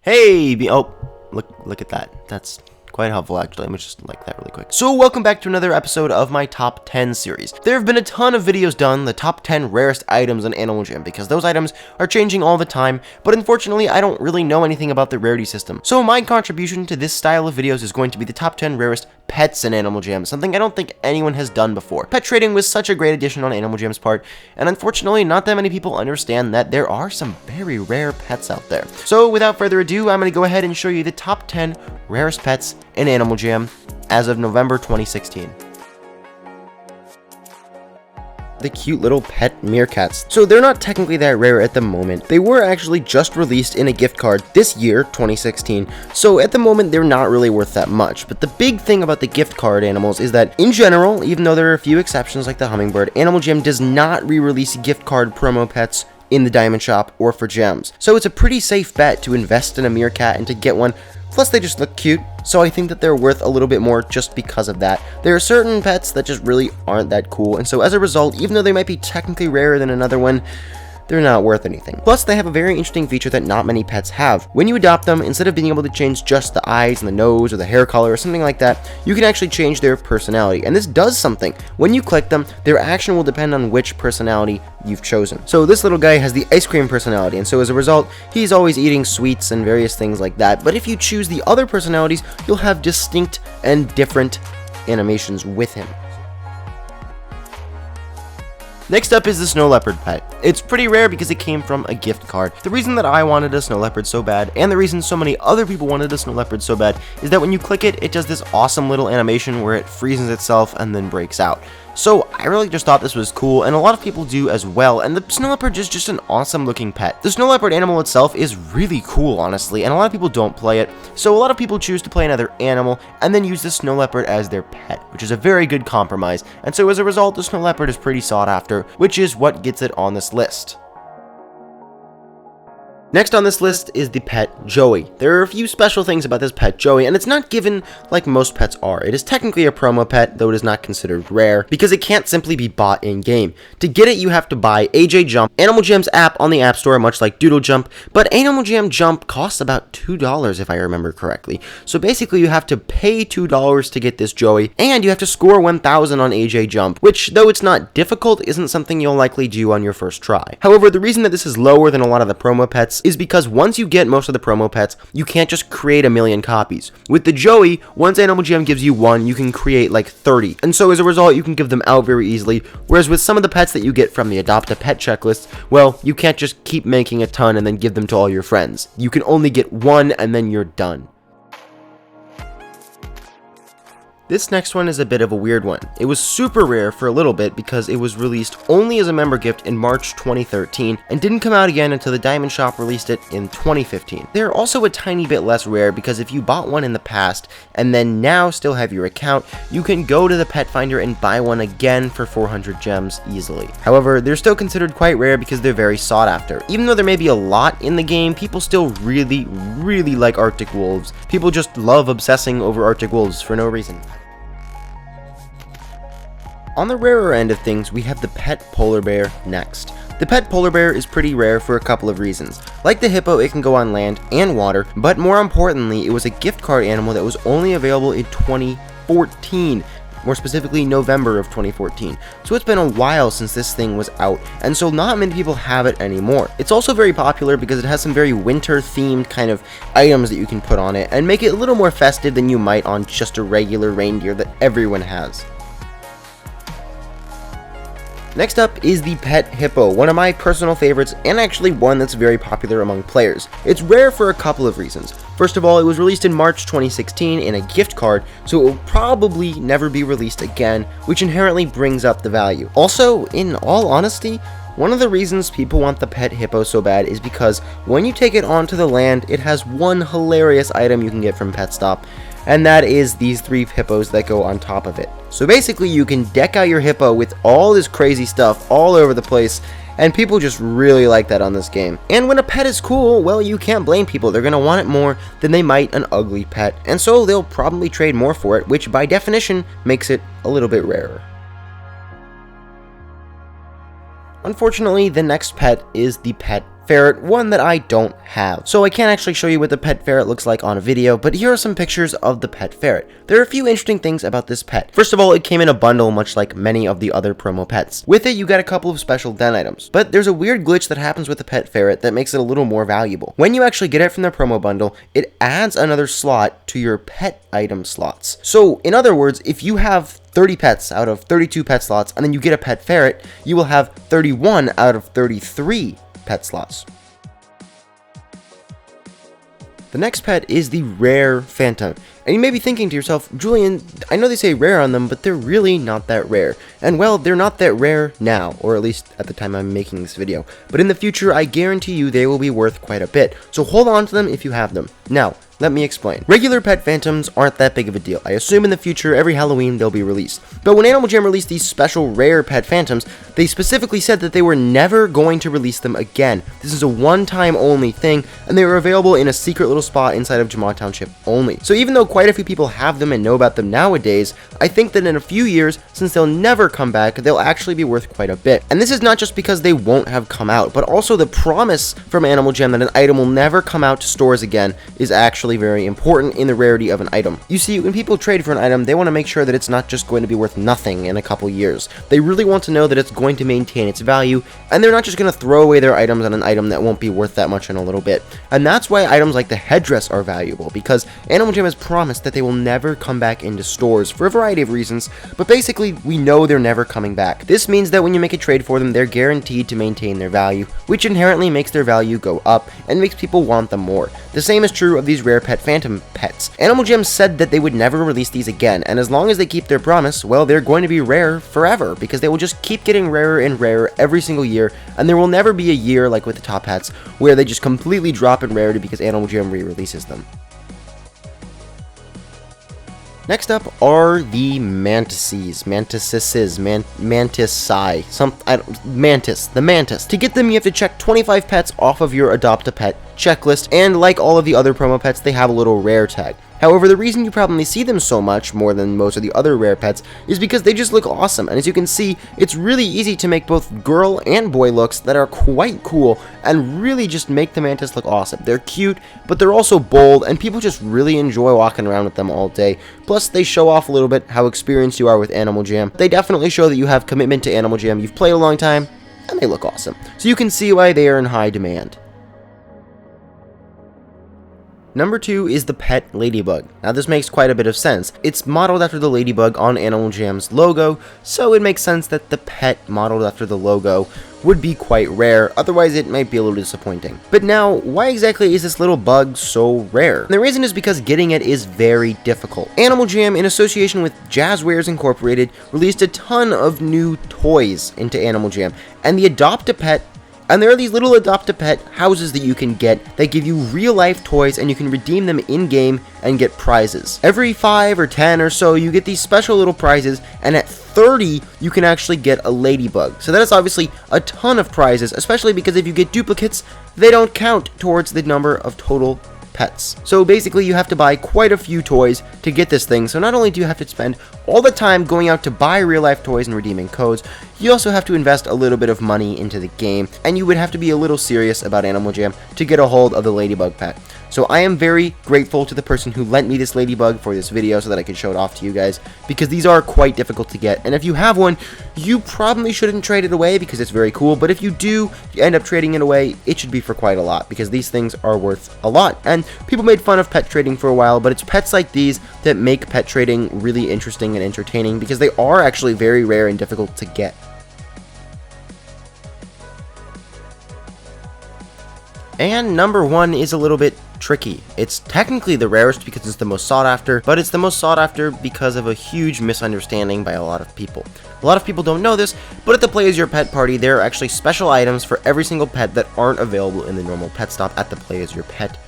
Oh, look at that. That's quite helpful, actually. Let me just like that really quick. So welcome back to another episode of my top 10 series. There have been a ton of videos done, the top 10 rarest items in Animal Jam, because those items are changing all the time, but unfortunately I don't really know anything about the rarity system. So my contribution to this style of videos is going to be the top 10 rarest pets in Animal Jam, something I don't think anyone has done before. Pet trading was such a great addition on Animal Jam's part, and unfortunately not that many people understand that there are some very rare pets out there. So without further ado, I'm going to go ahead and show you the top 10 rarest pets in Animal Jam as of November 2016. The cute little pet meerkats. So they're not technically that rare at the moment. They were actually just released in a gift card this year, 2016, so at the moment they're not really worth that much. But the big thing about the gift card animals is that in general, even though there are a few exceptions like the hummingbird, Animal Jam does not re-release gift card promo pets in the diamond shop or for gems. So it's a pretty safe bet to invest in a meerkat and to get one. Plus they just look cute, so I think that they're worth a little bit more just because of that. There are certain pets that just really aren't that cool, and so as a result, even though they might be technically rarer than another one, they're not worth anything. Plus, they have a very interesting feature that not many pets have. When you adopt them, instead of being able to change just the eyes and the nose or the hair color or something like that, you can actually change their personality. And this does something. When you click them, their action will depend on which personality you've chosen. So this little guy has the ice cream personality, and so as a result, he's always eating sweets and various things like that. But if you choose the other personalities, you'll have distinct and different animations with him. Next up is the snow leopard pet. It's pretty rare because it came from a gift card. The reason that I wanted a snow leopard so bad, and the reason so many other people wanted a snow leopard so bad, is that when you click it, it does this awesome little animation where it freezes itself and then breaks out. So I really just thought this was cool, and a lot of people do as well, and the snow leopard is just an awesome looking pet. The snow leopard animal itself is really cool, honestly, and a lot of people don't play it, so a lot of people choose to play another animal and then use the snow leopard as their pet, which is a very good compromise, and so as a result, the snow leopard is pretty sought after, which is what gets it on this list. Next on this list is the pet Joey. There are a few special things about this pet Joey, and it's not given like most pets are. It is technically a promo pet, though it is not considered rare, because it can't simply be bought in-game. To get it, you have to buy AJ Jump, Animal Jam's app on the App Store, much like Doodle Jump, but Animal Jam Jump costs about $2 if I remember correctly. So basically you have to pay $2 to get this Joey, and you have to score 1,000 on AJ Jump, which, though it's not difficult, isn't something you'll likely do on your first try. However, the reason that this is lower than a lot of the promo pets is because once you get most of the promo pets, you can't just create a million copies. With the Joey, once Animal Jam gives you one, you can create like 30, and so as a result, you can give them out very easily, whereas with some of the pets that you get from the Adopt a Pet checklist, well, you can't just keep making a ton and then give them to all your friends. You can only get one and then you're done. This next one is a bit of a weird one. It was super rare for a little bit because it was released only as a member gift in March 2013 and didn't come out again until the Diamond Shop released it in 2015. They're also a tiny bit less rare because if you bought one in the past and then now still have your account, you can go to the pet finder and buy one again for 400 gems easily. However, they're still considered quite rare because they're very sought after. Even though there may be a lot in the game, people still really like Arctic wolves. People just love obsessing over Arctic wolves for no reason. On the rarer end of things, we have the pet polar bear next. The pet polar bear is pretty rare for a couple of reasons. Like the hippo, it can go on land and water, but more importantly, it was a gift card animal that was only available in 2014. More specifically, November of 2014. So it's been a while since this thing was out, and so not many people have it anymore. It's also very popular because it has some very winter-themed kind of items that you can put on it, and make it a little more festive than you might on just a regular reindeer that everyone has. Next up is the pet hippo, one of my personal favorites and actually one that's very popular among players. It's rare for a couple of reasons. First of all, it was released in March 2016 in a gift card, so it will probably never be released again, which inherently brings up the value. Also, in all honesty, one of the reasons people want the pet hippo so bad is because when you take it onto the land, it has one hilarious item you can get from PetStop, and that is these 3 hippos that go on top of it. So basically you can deck out your hippo with all this crazy stuff all over the place, and people just really like that on this game. And when a pet is cool, well, you can't blame people. They're gonna want it more than they might an ugly pet, and so they'll probably trade more for it, which by definition makes it a little bit rarer. Unfortunately, the next pet is the pet ferret, one that I don't have. So I can't actually show you what the pet ferret looks like on a video, but here are some pictures of the pet ferret. There are a few interesting things about this pet. First of all, it came in a bundle much like many of the other promo pets. With it, you get a couple of special den items, but there's a weird glitch that happens with the pet ferret that makes it a little more valuable. When you actually get it from the promo bundle, it adds another slot to your pet item slots. So in other words, if you have 30 pets out of 32 pet slots, and then you get a pet ferret, you will have 31 out of 33 pet slots. The next pet is the rare phantom. And you may be thinking to yourself, Julian, I know they say rare on them, but they're really not that rare. And well, they're not that rare now, or at least at the time I'm making this video. But in the future, I guarantee you they will be worth quite a bit. So hold on to them if you have them. Now, let me explain. Regular pet phantoms aren't that big of a deal. I assume in the future, every Halloween, they'll be released. But when Animal Jam released these special rare pet phantoms, they specifically said that they were never going to release them again. This is a one-time only thing, and they were available in a secret little spot inside of Jamad Township only. So even though quite a few people have them and know about them nowadays, I think that in a few years, since they'll never come back, they'll actually be worth quite a bit. And this is not just because they won't have come out, but also the promise from Animal Jam that an item will never come out to stores again is actually very important in the rarity of an item. You see, when people trade for an item, they want to make sure that it's not just going to be worth nothing in a couple years. They really want to know that it's going to maintain its value, and they're not just going to throw away their items on an item that won't be worth that much in a little bit. And that's why items like the headdress are valuable, because Animal Jam has promised that they will never come back into stores for a variety of reasons, but basically we know they're never coming back. This means that when you make a trade for them, they're guaranteed to maintain their value, which inherently makes their value go up and makes people want them more. The same is true of these rare pet phantom pets. Animal Jam said that they would never release these again, and as long as they keep their promise, well, they're going to be rare forever, because they will just keep getting rarer and rarer every single year, and there will never be a year like with the top hats where they just completely drop in rarity because Animal Jam re-releases them. Next up are the mantises, the mantis. To get them, you have to check 25 pets off of your adopt a pet checklist, and like all of the other promo pets, they have a little rare tag. However, the reason you probably see them so much more than most of the other rare pets is because they just look awesome, and as you can see, it's really easy to make both girl and boy looks that are quite cool and really just make the mantis look awesome. They're cute, but they're also bold, and people just really enjoy walking around with them all day. Plus, they show off a little bit how experienced you are with Animal Jam. They definitely show that you have commitment to Animal Jam, you've played a long time, and they look awesome. So you can see why they are in high demand. Number 2 is the pet Ladybug. Now this makes quite a bit of sense. It's modeled after the Ladybug on Animal Jam's logo, so it makes sense that the pet modeled after the logo would be quite rare, otherwise it might be a little disappointing. But now, why exactly is this little bug so rare? And the reason is because getting it is very difficult. Animal Jam, in association with Jazzwares Incorporated, released a ton of new toys into Animal Jam, and the Adopt a Pet. And there are these little Adopt-a-Pet houses that you can get that give you real-life toys, and you can redeem them in-game and get prizes. Every 5 or 10 or so, you get these special little prizes, and at 30, you can actually get a Ladybug. So that is obviously a ton of prizes, especially because if you get duplicates, they don't count towards the number of total pets. So basically you have to buy quite a few toys to get this thing, so not only do you have to spend all the time going out to buy real life toys and redeeming codes, you also have to invest a little bit of money into the game, and you would have to be a little serious about Animal Jam to get a hold of the Ladybug pet. So I am very grateful to the person who lent me this Ladybug for this video so that I could show it off to you guys, because these are quite difficult to get, and if you have one, you probably shouldn't trade it away because it's very cool, but if you do end up trading it away, it should be for quite a lot, because these things are worth a lot. And people made fun of pet trading for a while, but it's pets like these that make pet trading really interesting and entertaining, because they are actually very rare and difficult to get. And number 1 is a little bit tricky. It's technically the rarest because it's the most sought after, but it's the most sought after because of a huge misunderstanding by a lot of people. A lot of people don't know this, but at the Play As Your Pet party, there are actually special items for every single pet that aren't available in the normal pet stop at the Play As Your Pet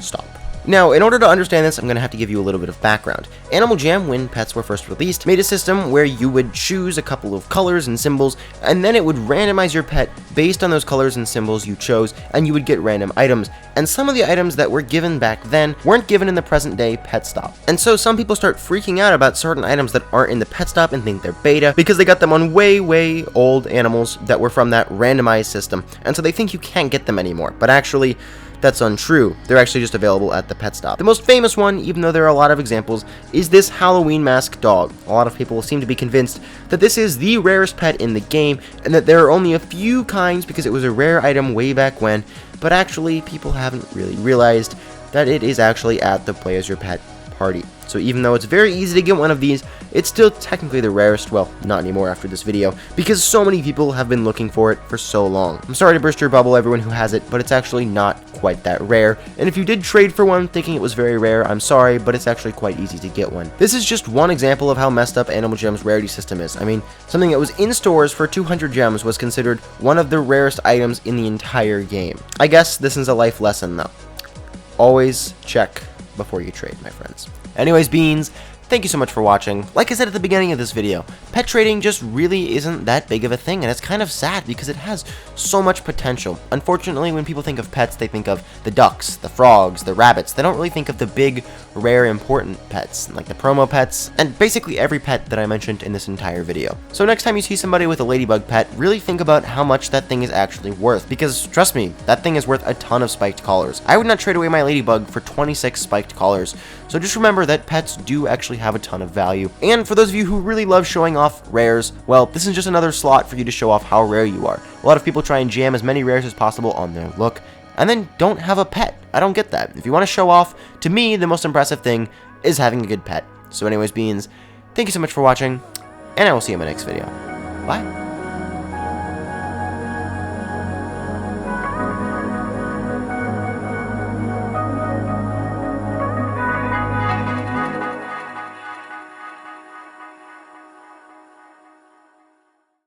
stop. Now, in order to understand this, I'm going to have to give you a little bit of background. Animal Jam, when pets were first released, made a system where you would choose a couple of colors and symbols, and then it would randomize your pet based on those colors and symbols you chose, and you would get random items. And some of the items that were given back then weren't given in the present day pet stop. And so some people start freaking out about certain items that aren't in the pet stop and think they're beta because they got them on way old animals that were from that randomized system, and so they think you can't get them anymore. But actually, that's untrue. They're actually just available at the pet stop. The most famous one, even though there are a lot of examples, is this Halloween mask dog. A lot of people seem to be convinced that this is the rarest pet in the game, and that there are only a few kinds because it was a rare item way back when, but actually people haven't really realized that it is actually at the Play As Your Pet party. So even though it's very easy to get one of these, it's still technically the rarest, well, not anymore after this video, because so many people have been looking for it for so long. I'm sorry to burst your bubble, everyone who has it, but it's actually not quite that rare, and if you did trade for one thinking it was very rare, I'm sorry, but it's actually quite easy to get one. This is just one example of how messed up Animal Jam's rarity system is. I mean, something that was in stores for 200 gems was considered one of the rarest items in the entire game. I guess this is a life lesson though. Always check before you trade, my friends. Anyways, Beans, thank you so much for watching. Like I said at the beginning of this video, pet trading just really isn't that big of a thing, and it's kind of sad because it has so much potential. Unfortunately, when people think of pets, they think of the ducks, the frogs, the rabbits. They don't really think of the big, rare, important pets, like the promo pets, and basically every pet that I mentioned in this entire video. So next time you see somebody with a ladybug pet, really think about how much that thing is actually worth, because trust me, that thing is worth a ton of spiked collars. I would not trade away my ladybug for 26 spiked collars, so just remember that pets do actually have a ton of value. And for those of you who really love showing off rares, well, this is just another slot for you to show off how rare you are. A lot of people try and jam as many rares as possible on their look, and then don't have a pet. I don't get that. If you want to show off, to me, the most impressive thing is having a good pet. So anyways, Beans, thank you so much for watching, and I will see you in my next video. Bye.